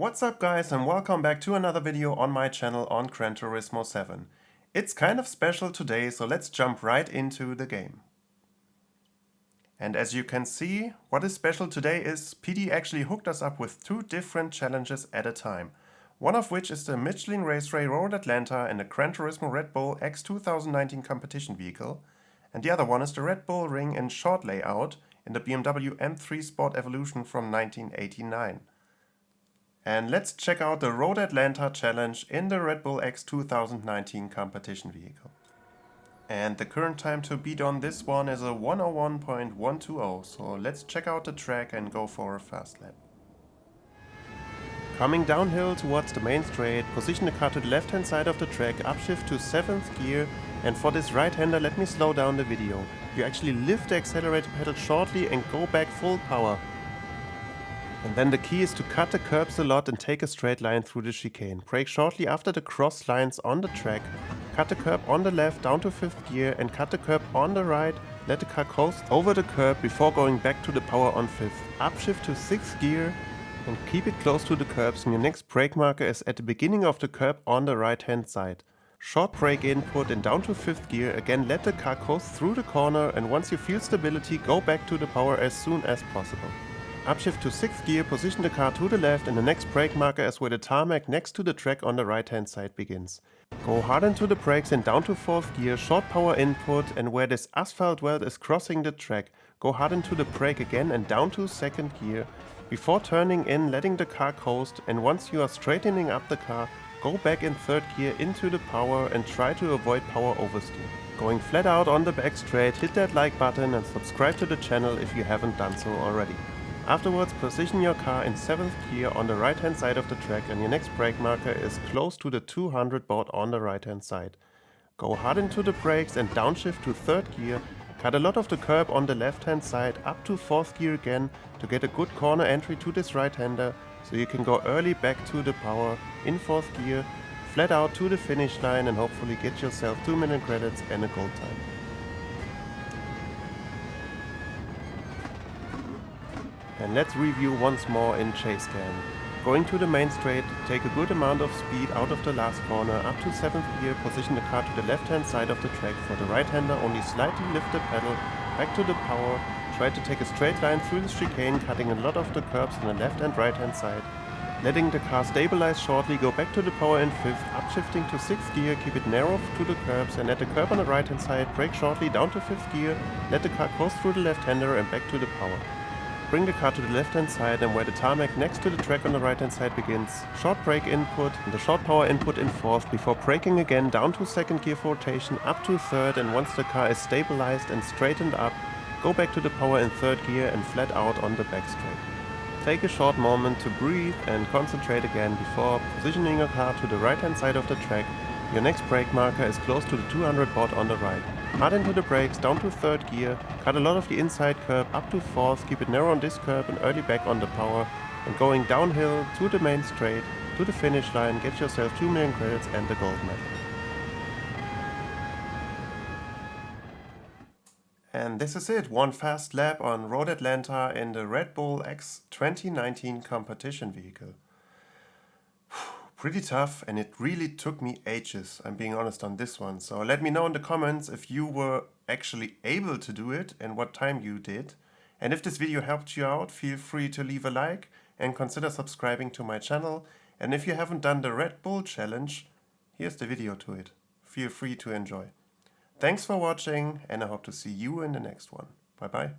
What's up guys, and welcome back to another video on my channel on Gran Turismo 7. It's kind of special today, so let's jump right into the game. And as you can see, what is special today is PD actually hooked us up with two different challenges at a time. One of which is the Michelin Raceway Road Atlanta and the Gran Turismo Red Bull X2019 competition vehicle. And the other one is the Red Bull Ring in short layout in the BMW M3 Sport Evolution from 1989. And let's check out the Road Atlanta challenge in the Red Bull X 2019 competition vehicle. And the current time to beat on this one is a 101.120, so let's check out the track and go for a fast lap. Coming downhill towards the main straight, position the car to the left hand side of the track, upshift to 7th gear, and for this right hander let me slow down the video. You actually lift the accelerator pedal shortly and go back full power. And then the key is to cut the curbs a lot and take a straight line through the chicane. Brake shortly after the cross lines on the track, cut the curb on the left down to 5th gear and cut the curb on the right, let the car coast over the curb before going back to the power on 5th. Upshift to 6th gear and keep it close to the curbs, and your next brake marker is at the beginning of the curb on the right hand side. Short brake input and down to 5th gear, again let the car coast through the corner, and once you feel stability go back to the power as soon as possible. Upshift to 6th gear, position the car to the left, and the next brake marker is where the tarmac next to the track on the right hand side begins. Go hard into the brakes and down to 4th gear, short power input, and where this asphalt weld is crossing the track, go hard into the brake again and down to 2nd gear, before turning in, letting the car coast, and once you are straightening up the car, go back in 3rd gear into the power and try to avoid power oversteer. Going flat out on the back straight, hit that like button and subscribe to the channel if you haven't done so already. Afterwards, position your car in 7th gear on the right hand side of the track, and your next brake marker is close to the 200 board on the right hand side. Go hard into the brakes and downshift to 3rd gear, cut a lot of the curb on the left hand side up to 4th gear again to get a good corner entry to this right hander, so you can go early back to the power in 4th gear, flat out to the finish line, and hopefully get yourself 2 minute credits and a gold time. And let's review once more in chase cam. Going to the main straight, take a good amount of speed out of the last corner, up to 7th gear, position the car to the left hand side of the track. For the right hander, only slightly lift the pedal, back to the power, try to take a straight line through the chicane, cutting a lot of the curbs on the left and right hand side. Letting the car stabilize shortly, go back to the power in 5th, upshifting to 6th gear, keep it narrow to the curbs, and at the curb on the right hand side, brake shortly down to 5th gear, let the car coast through the left hander and back to the power. Bring the car to the left hand side, and where the tarmac next to the track on the right hand side begins, short brake input and the short power input in 4th before braking again down to 2nd gear for rotation up to 3rd, and once the car is stabilized and straightened up, go back to the power in 3rd gear and flat out on the back straight. Take a short moment to breathe and concentrate again before positioning your car to the right hand side of the track. Your next brake marker is close to the 200 board on the right. Hard into the brakes, down to 3rd gear, cut a lot of the inside curb up to 4th, keep it narrow on this curb and early back on the power, and going downhill to the main straight, to the finish line, get yourself 2 million credits and the gold medal. And this is it, one fast lap on Road Atlanta in the Red Bull X 2019 competition vehicle. Pretty tough, and it really took me ages, I'm being honest on this one. So let me know in the comments if you were actually able to do it and what time you did. And if this video helped you out, feel free to leave a like and consider subscribing to my channel. And if you haven't done the Red Bull challenge, here's the video to it. Feel free to enjoy. Thanks for watching, and I hope to see you in the next one. Bye bye.